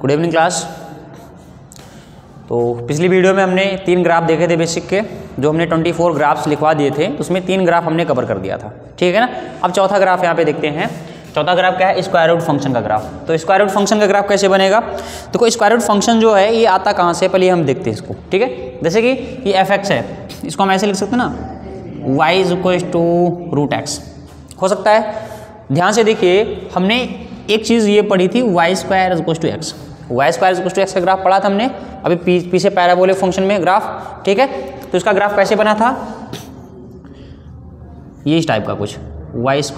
Good evening class. तो पिछली video में हमने 3 ग्राफ देखे थे बेसिक के, जो हमने 24 ग्राफ्स लिखवा दिए थे, उसमें 3 ग्राफ हमने कवर कर दिया था, ठीक है ना। अब चौथा ग्राफ यहाँ पे देखते हैं। चौथा ग्राफ क्या है? स्क्वायर रूट फंक्शन का ग्राफ। तो स्क्वायर रूट फंक्शन का ग्राफ कैसे बनेगा? देखो स्क्वायर रूट फंक्शन जो है ये आता कहाँ से, पहले हम देखते हैं इसको, ठीक है। जैसे कि ये f(x) है, इसको हम ऐसे लिख सकते हैं ना, y = √x। हो सकता है, ध्यान से देखिए, हमने एक चीज़ ये पढ़ी थी y² = x। y² = x का ग्राफ पढ़ा था हमने अभी पीछे पैराबोलिक फंक्शन में ग्राफ, ठीक है। तो इसका ग्राफ कैसे बना था? ये इस टाइप का कुछ y² =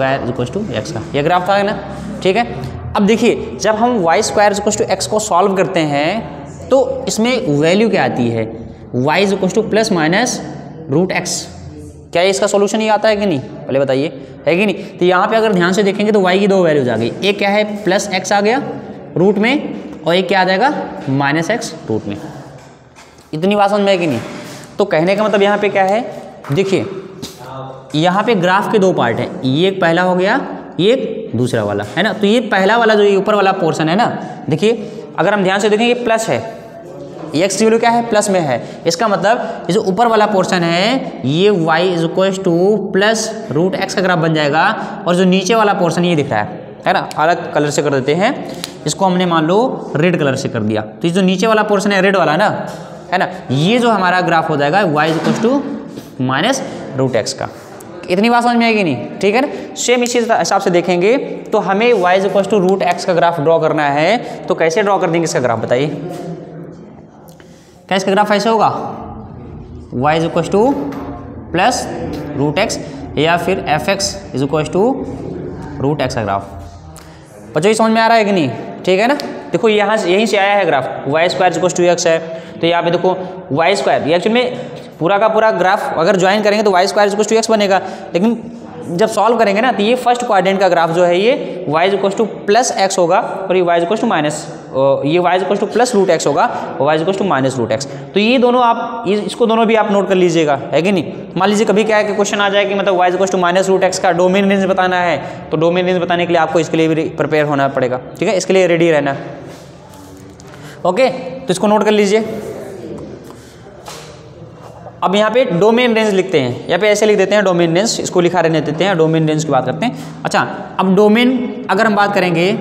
x का ये ग्राफ था ना, ठीक है। अब देखिए, जब हम y² = x को सॉल्व करते हैं तो इसमें वैल्यू क्या आती है? y ± √x। क्या ये इसका सोल्यूशन ही आता है कि नहीं? पहले बताइए, है कि नहीं? तो यहाँ पे अगर ध्यान से देखेंगे तो y की 2 वैल्यूज आ गई। एक क्या है? +x आ गया रूट में, और एक क्या आ जाएगा? -x रूट में। इतनी बात समझ में है कि नहीं? तो कहने का मतलब यहाँ पे क्या है, देखिए यहाँ पे ग्राफ के 2 पार्ट हैं, ये एक पहला हो गया, ये एक दूसरा वाला, है ना। तो ये पहला वाला जो ये ऊपर वाला पोर्शन है ना, देखिए अगर हम ध्यान से देखें ये प्लस है, x की वैल्यू क्या है? प्लस में है। इसका मतलब ये जो ऊपर वाला पोर्शन है ये y = +√x का ग्राफ बन जाएगा, और जो नीचे वाला पोर्शन ये दिख रहा है ना, अलग कलर से कर देते हैं इसको, हमने मान लो रेड कलर से कर दिया। तो ये जो नीचे वाला पोर्शन है रेड वाला ना, है ना, ये जो हमारा ग्राफ हो जाएगा y = -√x का। इतनी बात समझ में आएगी नहीं? ठीक है ना। सेम इसी हिसाब से देखेंगे तो हमें y √x का ग्राफ ड्रॉ करना है, तो कैसे ड्रॉ कर देंगे इसका ग्राफ बताइए? क्या इसका ग्राफ ऐसे होगा? y = +√x या फिर f(x) = √x का ग्राफ। बच्चों ये समझ में आ रहा है कि नहीं? ठीक है ना। देखो यहाँ से यहीं से आया है ग्राफ, y² = x है, तो यहाँ पे देखो y², ये एक्चुअली में पूरा का पूरा ग्राफ अगर ज्वाइन करेंगे तो y² = x बनेगा, लेकिन जब सॉल्व करेंगे ना तो ये फर्स्ट क्वाड्रेंट का ग्राफ जो है ये y +x होगा, और ये y +√x होगा, और y -√x। तो ये दोनों आप इसको दोनों भी आप नोट कर लीजिएगा, है कि नहीं। मान लीजिए कभी क्या है कि क्वेश्चन आ जाए कि मतलब y -√x का डोमेन रेंज बताना है, तो डोमेन रेंज बताने के लिए आपको इसके लिए भी प्रिपेयर होना पड़ेगा, ठीक है, इसके लिए रेडी रहना। ओके, तो इसको नोट कर लीजिए। अब यहाँ पे डोमेन रेंज लिखते हैं, यहाँ पे ऐसे लिख देते हैं डोमेन रेंज, इसको लिखा रहने देते हैं, डोमेन रेंज की बात करते हैं। अच्छा, अब डोमेन अगर हम बात करेंगे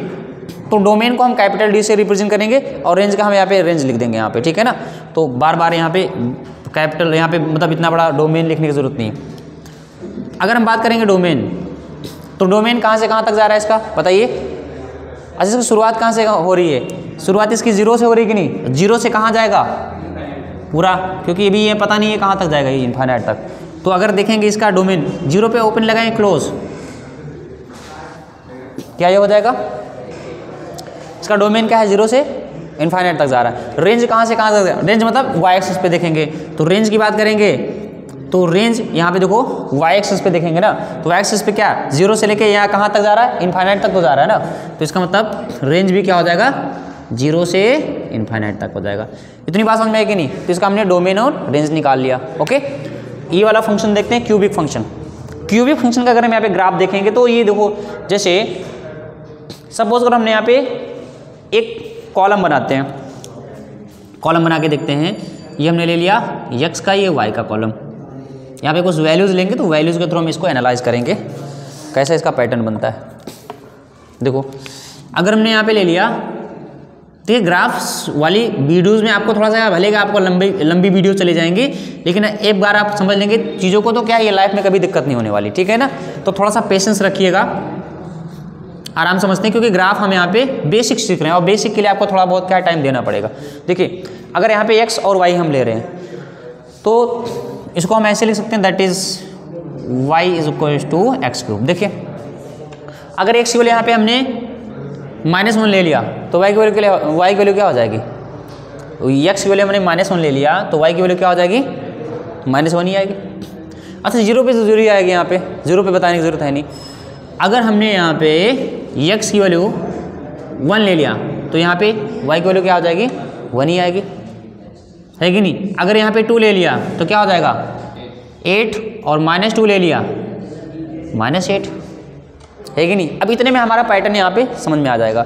तो डोमेन को हम कैपिटल D से रिप्रेजेंट करेंगे, और रेंज का हम यहाँ पे रेंज लिख देंगे यहाँ पे, ठीक है ना। तो बार बार यहाँ पे कैपिटल, यहाँ पे मतलब इतना बड़ा डोमेन लिखने की जरूरत नहीं है। अगर हम बात करेंगे डोमेन, तो डोमेन कहाँ से कहाँ तक जा रहा है इसका बताइए? अच्छा, इसकी शुरुआत कहाँ से हो रही है? शुरुआत इसकी 0 से हो रही है कि नहीं? 0 से कहाँ जाएगा? पूरा, क्योंकि अभी ये पता नहीं है कहाँ तक जाएगा ये इनफाइनाइट तक। तो अगर देखेंगे इसका डोमेन 0 पे ओपन लगाएं क्लोज, क्या ये हो जाएगा? इसका डोमेन क्या है? 0 से इनफाइनाइट तक जा रहा है। रेंज कहाँ से कहाँ तक जाएगा? रेंज मतलब y एक्सिस पे देखेंगे, तो रेंज की बात करेंगे तो रेंज यहाँ पे देखो y एक्सिस पे देखेंगे ना, तो y एक्सिस पे क्या 0 से लेके यहाँ कहाँ तक जा रहा है? इनफाइनाइट तक तो जा रहा है ना। तो इसका मतलब रेंज भी क्या हो जाएगा? 0 से इनफाइनाइट तक हो जाएगा। इतनी बात समझ में है कि नहीं? तो इसका हमने डोमेन और रेंज निकाल लिया। ओके, ये वाला फंक्शन देखते हैं, क्यूबिक फंक्शन। क्यूबिक फंक्शन का अगर हम यहाँ पे ग्राफ देखेंगे तो ये देखो, जैसे सपोज अगर हमने यहाँ पे एक कॉलम बनाते हैं, कॉलम बना के देखते हैं, ये हमने ले लिया x का, ये y का कॉलम। यहाँ पे कुछ वैल्यूज़ लेंगे तो वैल्यूज़ के थ्रू हम इसको एनालाइज करेंगे कैसा इसका पैटर्न बनता है। देखो अगर हमने यहाँ पे ले लिया तो ये ग्राफ्स वाली वीडियोज़ में आपको थोड़ा सा भलेगा, आपको लंबी वीडियो चली जाएंगी, लेकिन एक बार आप समझ लेंगे चीज़ों को तो क्या ये लाइफ में कभी दिक्कत नहीं होने वाली, ठीक है ना। तो थोड़ा सा पेशेंस रखिएगा, आराम समझते हैं, क्योंकि ग्राफ हम यहाँ पे बेसिक सीख रहे हैं, और बेसिक के लिए आपको थोड़ा बहुत क्या टाइम देना पड़ेगा। देखिए अगर यहाँ पे x और y हम ले रहे हैं तो इसको हम ऐसे लिख सकते हैं, दैट इज़ y = x³। देखिए अगर x की वैल्यू यहाँ पे हमने -1 ले लिया तो y की वैल्यू क्या हो जाएगी? x की वैल्यू हमने -1 ले लिया तो y की वैल्यू क्या हो जाएगी? -1 ही आएगी। अच्छा, 0 पे तो 0 ही आएगी, यहाँ पे 0 पे बताने की जरूरत है नहीं। अगर हमने यहाँ पे x की वैल्यू 1 ले लिया तो यहाँ पे y की वैल्यू क्या हो जाएगी? 1 ही आएगी, है कि नहीं। अगर यहाँ पे 2 ले लिया तो क्या हो जाएगा? 8, और -2 ले लिया -8, है कि नहीं। अब इतने में हमारा पैटर्न यहाँ पे समझ में आ जाएगा।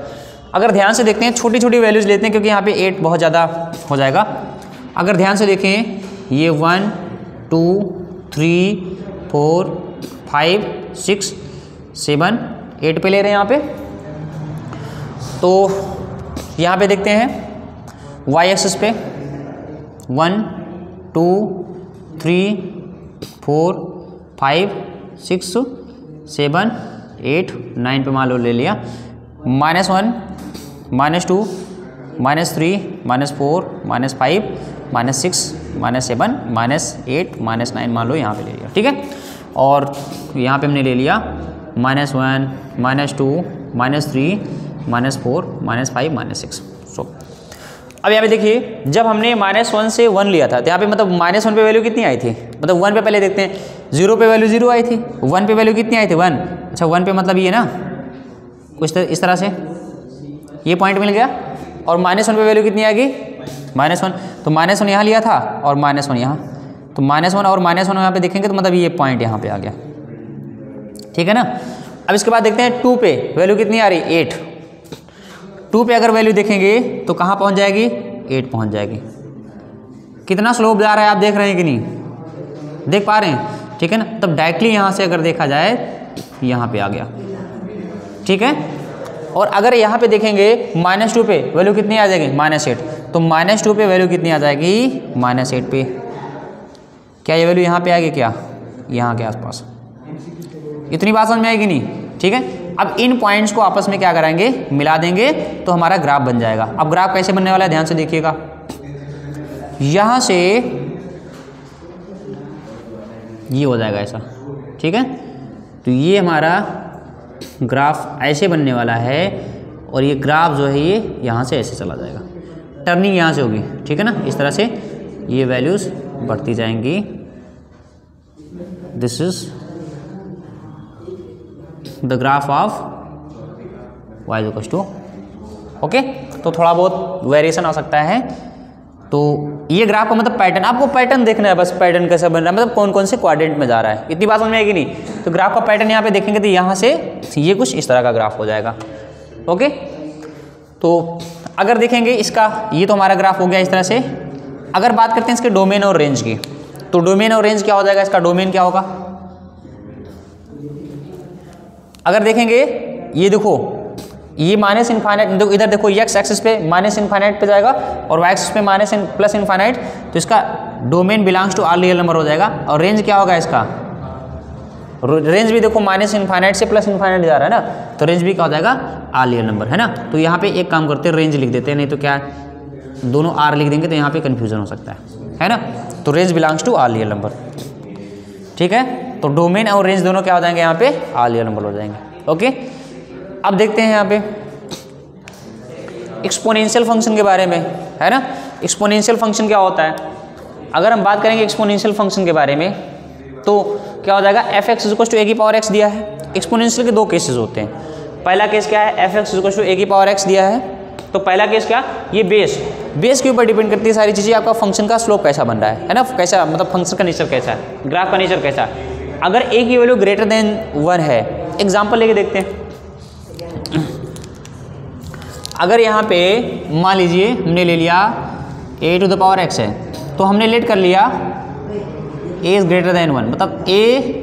अगर ध्यान से देखते हैं छोटी छोटी वैल्यूज़ लेते हैं क्योंकि यहाँ पे 8 बहुत ज़्यादा हो जाएगा। अगर ध्यान से देखें ये 1 2 3 4 5 6 7 8 पे ले रहे हैं यहाँ पे। तो यहाँ पे देखते हैं y एक्सिस पे 1 2 3 4 5 6 7 8 9 पे मान लो ले लिया। -1 -2 -3 -4 -5 -6 -7 -8 -9 मान लो यहाँ पे ले लिया, ठीक है। और यहाँ पे हमने ले लिया -1 -2 -3 -4 -5 -6। सो अब यहाँ पे देखिए जब हमने -1 से 1 लिया था तो यहाँ पे मतलब -1 पे वैल्यू कितनी आई थी, मतलब 1 पे पहले देखते हैं, 0 पे वैल्यू 0 आई थी, 1 पे वैल्यू कितनी आई थी 1। अच्छा 1 पे मतलब ये ना कुछ इस तरह से ये पॉइंट मिल गया। और -1 पे वैल्यू कितनी आएगी -1, तो -1 यहाँ लिया था और -1 यहाँ, तो -1 और -1 यहाँ पे देखेंगे तो मतलब ये पॉइंट यहाँ पे आ गया, ठीक है ना। अब इसके बाद देखते हैं 2 पे वैल्यू कितनी आ रही 8। 2 पे अगर वैल्यू देखेंगे तो कहाँ पहुँच जाएगी 8 पहुँच जाएगी। कितना स्लोप जा रहा है आप देख रहे हैं कि नहीं, देख पा रहे हैं, ठीक है ना। तब डायरेक्टली यहाँ से अगर देखा जाए यहाँ पे आ गया, ठीक है। और अगर यहाँ पे देखेंगे -2 पे वैल्यू कितनी आ जाएगी -8, तो -2 पे वैल्यू कितनी आ जाएगी -8 पे, क्या ये वैल्यू यहाँ पे आएगी क्या, यहाँ के आसपास। इतनी बात समझ में आएगी नहीं, ठीक है। अब इन पॉइंट्स को आपस में क्या कराएंगे मिला देंगे तो हमारा ग्राफ बन जाएगा। अब ग्राफ कैसे बनने वाला है ध्यान से देखिएगा, यहाँ से ये हो जाएगा ऐसा, ठीक है। तो ये हमारा ग्राफ ऐसे बनने वाला है और ये ग्राफ जो है ये यहाँ से ऐसे चला जाएगा, टर्निंग यहाँ से होगी, ठीक है ना। इस तरह से ये वैल्यूज़ बढ़ती जाएंगी। This is the graph of y equals to, okay. तो थोड़ा बहुत वेरिएशन आ सकता है। तो ये ग्राफ का मतलब पैटर्न, आपको पैटर्न देखना है बस, पैटर्न कैसे बन रहा है, मतलब कौन कौन से क्वाड्रेंट में जा रहा है, इतनी बात समझ में आएगी नहीं। तो ग्राफ का पैटर्न यहाँ पे देखेंगे तो यहाँ से ये कुछ इस तरह का ग्राफ हो जाएगा, ओके। तो अगर देखेंगे इसका, ये तो हमारा ग्राफ हो गया इस तरह से। अगर बात करते हैं इसके डोमेन और रेंज की, तो डोमेन और रेंज क्या हो जाएगा, इसका डोमेन क्या होगा। अगर देखेंगे ये देखो ये -∞, तो इधर देखो x एक्सिस पे -∞ पे जाएगा और y एक्सिस पे +∞, तो इसका domain belongs to all real number हो जाएगा। और रेंज क्या होगा इसका, रेंज भी देखो -∞ से +∞ जा रहा है ना, तो रेंज भी क्या हो जाएगा ऑल रियल नंबर, है ना। तो यहाँ पे एक काम करते हैं रेंज लिख देते हैं, नहीं तो क्या दोनों r लिख देंगे तो यहाँ पे कन्फ्यूजन हो सकता है ना। तो range belongs to all real number, ठीक है। तो डोमेन और रेंज दोनों क्या हो जाएंगे यहाँ पे ऑल रियल नंबर हो जाएंगे, ओके। अब देखते हैं यहाँ पे एक्सपोनेंशियल फंक्शन के बारे में, है ना। एक्सपोनेंशियल फंक्शन क्या होता है, अगर हम बात करेंगे एक्सपोनेंशियल फंक्शन के बारे में तो क्या हो जाएगा f(x) = a⁴x दिया है। एक्सपोनेंशियल के दो केसेस होते हैं। पहला केस क्या है, f(x) = a⁴x दिया है, तो पहला केस क्या, ये बेस के ऊपर डिपेंड करती है सारी चीज़ें, आपका फंक्शन का स्लोप कैसा बन रहा है ना, कैसा मतलब फंक्शन का नेचर कैसा है, ग्राफ का नेचर कैसा है। अगर a की वैल्यू ग्रेटर देन 1 है, एग्जाम्पल लेके देखते हैं। अगर यहाँ पे मान लीजिए हमने ले लिया a⁴x है, तो हमने लेट कर लिया a > 1, मतलब a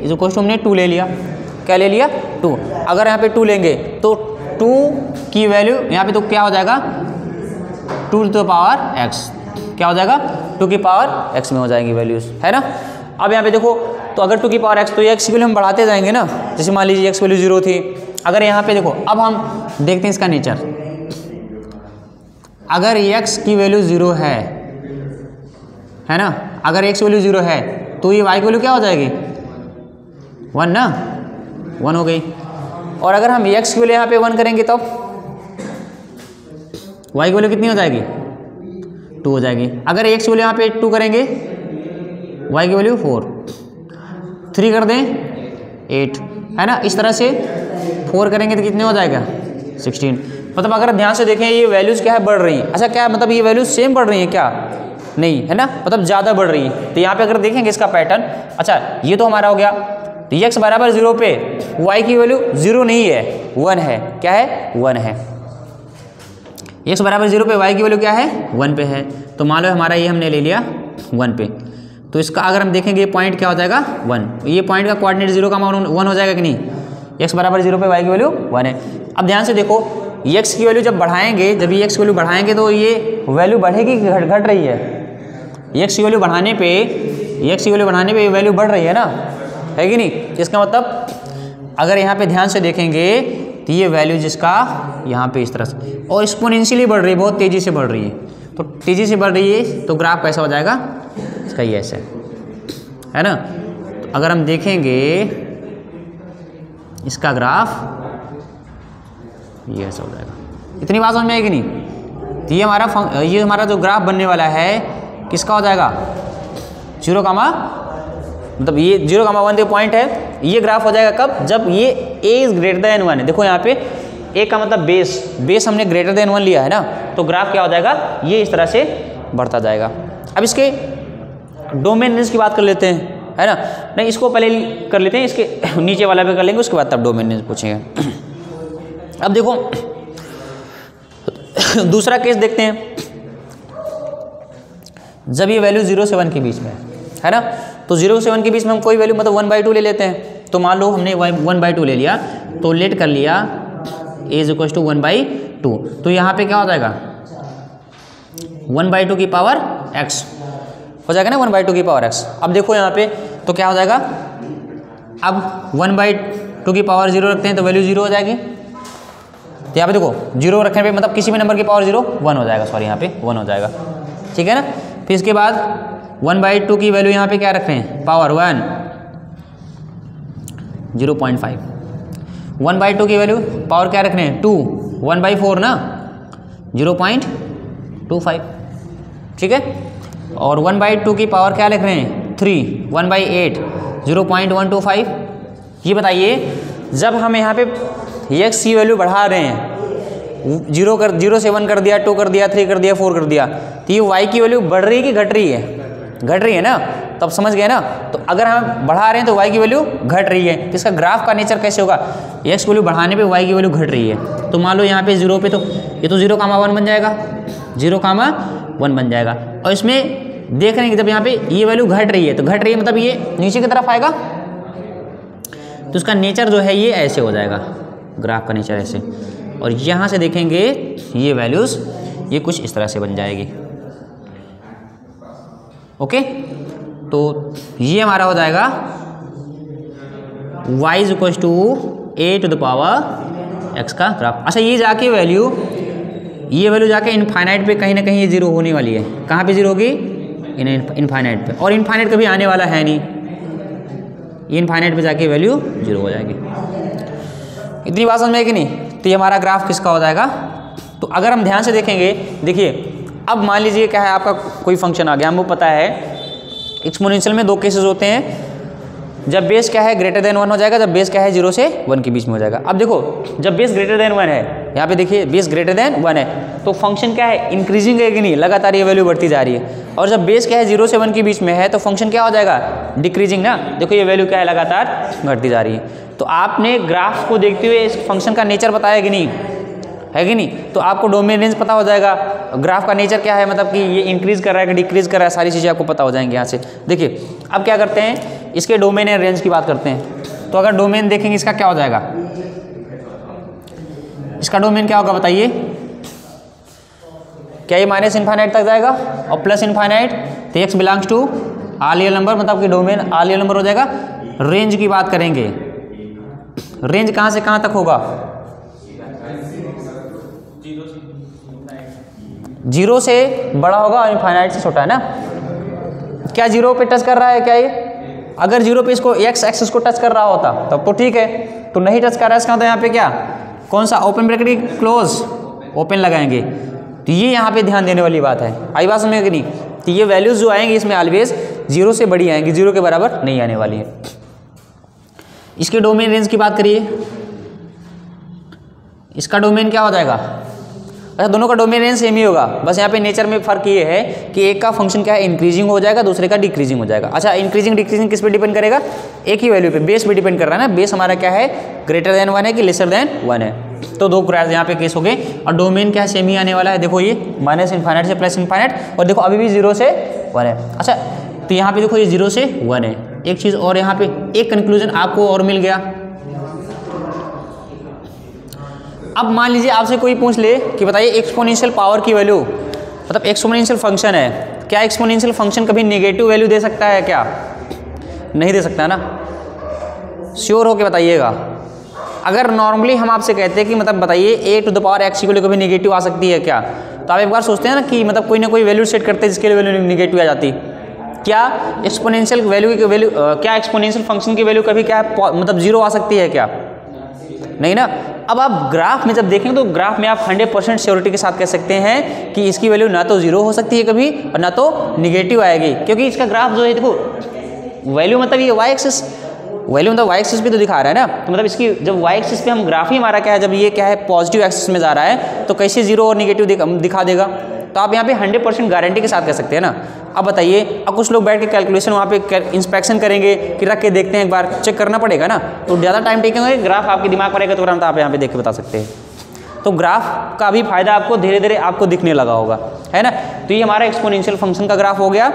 = हमने 2 ले लिया, क्या ले लिया 2। अगर यहाँ पे 2 लेंगे तो 2 की वैल्यू यहाँ पे तो क्या हो जाएगा 2⁴x, क्या हो जाएगा 2⁴x में हो जाएंगी वैल्यूज़, है ना। अब यहाँ पे देखो, तो अगर 2⁴x तो ये x की वैल्यू हम बढ़ाते जाएंगे ना, जैसे मान लीजिए x वैल्यू 0 थी। अगर यहाँ पे देखो, अब हम देखते हैं इसका नेचर, अगर x की वैल्यू 0 है ना, अगर x की वैल्यू 0 है तो ये y की वैल्यू क्या हो जाएगी 1 ना, 1 हो गई। और अगर हम x की वैल्यू यहाँ पे 1 करेंगे तब y की वैल्यू कितनी हो जाएगी 2 हो जाएगी। अगर x की वैल्यू यहाँ पे 2 करेंगे, y की वैल्यू 4, 3 कर दें 8, है ना। इस तरह से 4 करेंगे तो कितने हो जाएगा 16। मतलब अगर ध्यान से देखें ये वैल्यूज़ क्या है बढ़ रही हैं। अच्छा क्या मतलब ये वैल्यूज सेम बढ़ रही हैं क्या, नहीं, है ना, मतलब ज़्यादा बढ़ रही है। तो यहाँ पे अगर देखेंगे इसका पैटर्न, अच्छा ये तो हमारा हो गया, तो x बराबर 0 पे y की वैल्यू 0 नहीं है 1 है, क्या है 1 है। x बराबर 0 पे y की वैल्यू क्या है 1 पे है, तो मान लो हमारा ये हमने ले लिया 1 पे, तो इसका अगर हम देखेंगे ये पॉइंट क्या हो जाएगा 1, ये पॉइंट का कोऑर्डिनेट 0 का मान 1 हो जाएगा कि नहीं, x बराबर 0 पे y की वैल्यू 1 है। अब ध्यान से देखो x की वैल्यू जब बढ़ाएंगे, जब ये x की वैल्यू बढ़ाएंगे तो ये वैल्यू बढ़ेगी कि घट रही है, x की वैल्यू बढ़ाने पे ये वैल्यू बढ़ रही है ना, है कि नहीं। इसका मतलब अगर यहाँ पे ध्यान से देखेंगे तो ये वैल्यू जिसका यहाँ पे इस तरह से और एक्सपोनेंशियली बढ़ रही है, बहुत तेज़ी से बढ़ रही है, तो तेज़ी से बढ़ रही है तो ग्राफ कैसा हो जाएगा इसका, ये ऐसे है ना। तो अगर हम देखेंगे इसका ग्राफ ये ऐसा हो जाएगा, इतनी बात समझ में आएगी नहीं। तो ये हमारा जो ग्राफ बनने वाला है किसका हो जाएगा 0, मतलब ये 0,1 जो पॉइंट है, ये ग्राफ हो जाएगा कब, जब ये a इज ग्रेटर देन 1 है। देखो यहाँ पे a का मतलब बेस हमने ग्रेटर देन 1 लिया है ना, तो ग्राफ क्या हो जाएगा ये इस तरह से बढ़ता जाएगा। अब इसके डोमेन रेंज की बात कर लेते हैं, है ना, नहीं इसको पहले कर लेते हैं, इसके नीचे वाला भी कर लेंगे, उसके बाद तब डोमेन रेंज पूछेंगे। अब देखो दूसरा केस देखते हैं, जब ये वैल्यू 0 से 1 के बीच में है ना, तो 0 से 1 के बीच में हम कोई वैल्यू मतलब 1/2 ले लेते हैं। तो मान लो हमने 1/2 ले लिया, तो लेट कर लिया a इज इक्वल टू 1/2, तो यहाँ पे क्या हो जाएगा 1/2 की पावर x हो जाएगा ना, 1/2 की पावर x। अब देखो यहाँ पे तो क्या हो जाएगा, अब 1/2 की पावर 0 रखते हैं तो वैल्यू 0 हो जाएगी। तो यहाँ पे देखो 0 रखने पे मतलब किसी भी नंबर की पावर 0 1 हो जाएगा, सॉरी यहाँ पे 1 हो जाएगा, ठीक है ना। फिर इसके बाद 1/2 की वैल्यू यहाँ पे क्या रख रहे हैं पावर 1 0.5, 1/2 की वैल्यू पावर क्या रख रहे हैं 2, 1/4 ना 0.25, ठीक है। और 1/2 की पावर क्या लिख रहे हैं 3, 1/8 0.125। ये बताइए जब हम यहाँ पे x की वैल्यू बढ़ा रहे हैं, 0 से 1 कर दिया, 2 कर दिया, 3 कर दिया, 4 कर दिया, तो ये y की वैल्यू बढ़ रही है कि घट रही है, घट रही है ना, तब समझ गए ना। तो अगर हम बढ़ा रहे हैं तो y की वैल्यू घट रही है, तो इसका ग्राफ का नेचर कैसे होगा, x की वैल्यू बढ़ाने पे y की वैल्यू घट रही है। तो मान लो यहाँ पे 0 पे तो ये तो 0,1 बन जाएगा, 0,1 बन जाएगा। और इसमें देख रहे हैं कि जब यहाँ पे ये वैल्यू घट रही है, तो घट रही है मतलब ये नीचे की तरफ आएगा, तो इसका नेचर जो है ये ऐसे हो जाएगा, ग्राफ का नेचर ऐसे। और यहाँ से देखेंगे ये वैल्यूज़ ये कुछ इस तरह से बन जाएगी, ओके। तो ये हमारा हो जाएगा y is equal to a⁻x का ग्राफ। अच्छा ये जाके ये वैल्यू जाके इनफाइनाइट पे कहीं ना कहीं ये 0 होने वाली है। कहाँ पे 0 होगी इनफाइनाइट पे, और इनफाइनाइट कभी आने वाला है नहीं, ये इनफाइनाइट पे जाके वैल्यू 0 हो जाएगी। इतनी बात समझ में है कि नहीं। तो ये हमारा ग्राफ किसका हो जाएगा। तो अगर हम ध्यान से देखेंगे, देखिए अब मान लीजिए क्या है आपका कोई फंक्शन आ गया, हमको पता है एक्सपोनेंशियल में 2 केसेस होते हैं, जब बेस क्या है ग्रेटर देन 1 हो जाएगा, जब बेस क्या है 0 से 1 के बीच में हो जाएगा। अब देखो जब बेस ग्रेटर देन 1 है, यहाँ पे देखिए बेस ग्रेटर देन 1 है, तो फंक्शन क्या है इंक्रीजिंग है कि नहीं, लगातार ये वैल्यू बढ़ती जा रही है। और जब बेस क्या है 0 से 1 के बीच में है, तो फंक्शन क्या हो जाएगा डिक्रीजिंग ना, देखो ये वैल्यू क्या है लगातार घटती जा रही है। तो आपने ग्राफ को देखते हुए इस फंक्शन का नेचर बताया कि नहीं, है कि नहीं, तो आपको डोमेन रेंज पता हो जाएगा, ग्राफ का नेचर क्या है, मतलब कि ये इंक्रीज कर रहा है कि डिक्रीज कर रहा है, सारी चीज़ें आपको पता हो जाएंगी यहाँ से। देखिए अब क्या करते हैं, इसके डोमेन एंड रेंज की बात करते हैं। तो अगर डोमेन देखेंगे इसका क्या हो जाएगा, इसका डोमेन क्या होगा बताइए, क्या ये माइनस इनफाइनाइट तक जाएगा और प्लस इनफाइनाइट, तो x belongs to all real number, मतलब कि डोमेन ऑल रियल नंबर हो जाएगा। रेंज की बात करेंगे, रेंज कहाँ से कहाँ तक होगा, 0 से बड़ा होगा और इनफाइनाइट से छोटा है ना। क्या 0 पे टच कर रहा है क्या ये, अगर 0 पे इसको x एक्सिस को टच कर रहा होता तब तो ठीक है, तो नहीं टच कर रहा है, इसका तो यहाँ पे क्या कौन सा ओपन ब्रैकेट क्लोज ओपन लगाएंगे, तो ये यहाँ पे ध्यान देने वाली बात है। आई बात समझ में कि नहीं। तो ये वैल्यूज जो आएंगी इसमें ऑलवेज 0 से बड़ी आएंगी, 0 के बराबर नहीं आने वाली है। इसके डोमेन रेंज की बात करिए, इसका डोमेन क्या हो जाएगा, अच्छा दोनों का डोमेन रेंज सेम ही होगा, बस यहाँ पे नेचर में फ़र्क ये है कि एक का फंक्शन क्या है इंक्रीजिंग हो जाएगा, दूसरे का डिक्रीजिंग हो जाएगा। अच्छा इंक्रीजिंग डिक्रीजिंग किस पे डिपेंड करेगा, एक ही वैल्यू पे, बेस पे डिपेंड कर रहा है ना, बेस हमारा क्या है ग्रेटर देन 1 है कि लेसर देन 1 है, तो दो यहाँ पे केस हो गए। और डोमेन क्या सेम ही आने वाला है, देखो ये माइनस इन्फाइनाइट से प्लस इन्फाइनाइट, और देखो अभी भी 0 से 1 है। अच्छा तो यहाँ पे देखो ये 0 से 1 है। एक चीज़ और यहाँ पे एक कंक्लूजन आपको और मिल गया। अब मान लीजिए आपसे कोई पूछ ले कि बताइए एक्सपोनेंशियल पावर की वैल्यू, मतलब एक्सपोनेंशियल फंक्शन है, क्या एक्सपोनेंशियल फंक्शन कभी नेगेटिव वैल्यू दे सकता है क्या? नहीं दे सकता ना, श्योर होके बताइएगा। अगर नॉर्मली हम आपसे कहते हैं कि मतलब बताइए a⁴x की वैल्यू कभी नेगेटिव आ सकती है क्या, तो आप एक बार सोचते हैं ना कि मतलब कोई ना कोई वैल्यू सेट करते हैं जिसके लिए वैल्यू नेगेटिव आ जाती। क्या एक्सपोनेंशियल वैल्यू की वैल्यू क्या एक्सपोनेंशियल फंक्शन की वैल्यू कभी क्या मतलब 0 आ सकती है क्या? नहीं ना। अब आप ग्राफ में जब देखेंगे तो ग्राफ में आप 100% श्योरिटी के साथ कह सकते हैं कि इसकी वैल्यू ना तो 0 हो सकती है कभी और ना तो निगेटिव आएगी, क्योंकि इसका ग्राफ जो है देखो वैल्यू मतलब ये वाई एक्सिस, वैल्यू मतलब वाई एक्सिस पे तो दिखा रहा है ना, तो मतलब इसकी जब वाई एक्सिस पे हम ग्राफ ही हमारा क्या है, जब ये क्या है पॉजिटिव एक्सिस में जा रहा है तो कैसे 0 और निगेटिव दिखा देगा। तो आप यहाँ पे 100% गारंटी के साथ कह सकते हैं ना। अब बताइए, अब कुछ लोग बैठ के कैलकुलेशन वहाँ पे इंस्पेक्शन करेंगे कि रख के देखते हैं, एक बार चेक करना पड़ेगा ना, तो ज़्यादा टाइम टेकेंगे, ग्राफ आपके दिमाग पर रहेगा तो आप यहाँ पे देख के बता सकते हैं। तो ग्राफ का भी फायदा आपको धीरे धीरे आपको दिखने लगा होगा, है ना। तो ये हमारा एक्सपोनेंशियल फंक्शन का ग्राफ हो गया।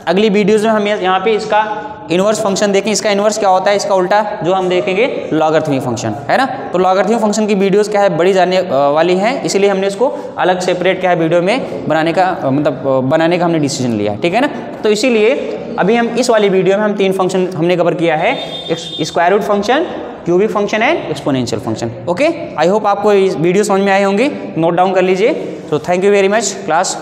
अगली वीडियोज़ में हम यहाँ पे इसका इन्वर्स फंक्शन देखें, इसका इन्वर्स क्या होता है, इसका उल्टा जो हम देखेंगे लॉगरिथमिक फंक्शन, है ना। तो लॉगरिथमिक फंक्शन की वीडियोस क्या है बड़ी जाने वाली हैं, इसीलिए हमने इसको अलग सेपरेट क्या है वीडियो में बनाने का मतलब बनाने का हमने डिसीजन लिया है, ठीक है ना। तो इसीलिए अभी हम इस वाली वीडियो में हम 3 फंक्शन हमने कवर किया है, square root function, cubic function and exponential function. Okay, I hope आपको वीडियो समझ में आए होंगे, नोट डाउन कर लीजिए। तो thank you very much class.